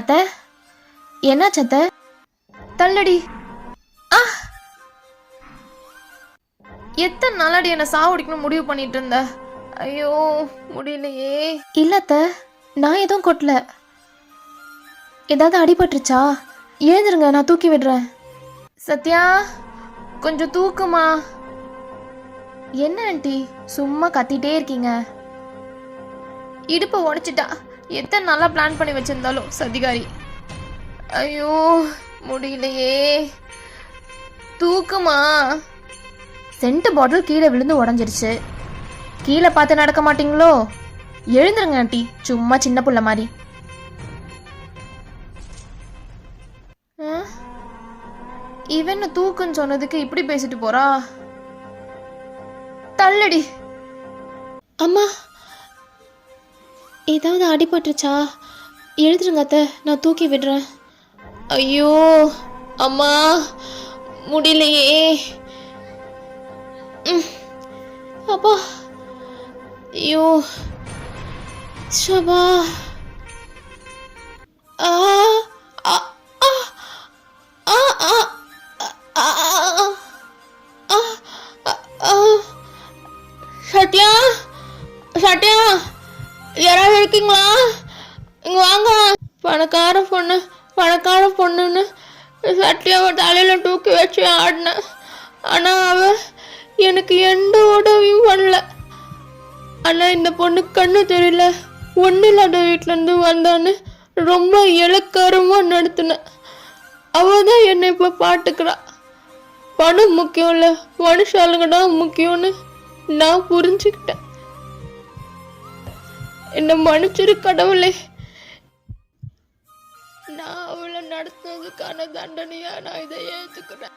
அத்தை, என்னாச்சு அத்தை? தள்ளடி. ஆ, எத்தனை நாளாடி என்னை சாவடிக்கணும் முடிவு பண்ணிட்டு இருந்த? ஐயோ முடியலையே. இல்ல அத்தை, நான் எதுவும் கொட்டல. ஏதாவது அடிபட்டுருச்சா? எழுந்துருங்க, நான் தூக்கி விடுறேன். சத்யா, கொஞ்சம் தூக்குமா. என்ன ஆண்டி சும்மா கத்திட்டே இருக்கீங்க? இடுப்பை உடைச்சிட்டா. எத்தனை நாளா பிளான் பண்ணி வச்சிருந்தாலும் சதிகாரி. ஐயோ முடியலையே, தூக்குமா. சென்ட் பாட்டில் கீழே விழுந்து உடஞ்சிருச்சு. கீழே பார்த்து நடக்க மாட்டீங்களோ? எழுந்துருங்க ஆண்டி, சும்மா சின்ன புள்ள மாதிரி. இவன் தூக்குன்னு சொன்னதுக்கு இப்படி பேசிட்டு போறா. தள்ளடி. அம்மா, ஏதாவது அடிபட்டுருச்சா? எழுதுருங்க அத்தை, நான் தூக்கி விடுறேன். ஐயோ அம்மா முடியலையே. அப்பா, ஐயோ ஷபா. ஆ ஆ ஆ ஆ சத்யா, சத்யா, யாராவது இருக்கீங்களா? இங்க வாங்க. பணக்கார பொண்ணுன்னு சத்யாவை தலையில தூக்கி வச்சு ஆடினேன். ஆனா அவ எனக்கு எந்த உதவியும் பண்ணல. ஆனா இந்த பொண்ணு கண்ணு தெரியல, ஒன்றும் இல்லாத வீட்டிலேருந்து வந்தான்னு ரொம்ப இலக்காரமாக நடத்தினேன். அவள் தான் என்னை இப்போ பாட்டுக்கிறா. பணம் முக்கியம் இல்லை, மனுஷாளுங்க தான் முக்கியம்னு நான் புரிஞ்சுக்கிட்டேன். என்னை மன்னிச்சிரு கடவுளே. நான் அவளை நடத்துனதுக்கான தண்டனையா நான் இதை ஏற்றுக்கிறேன்.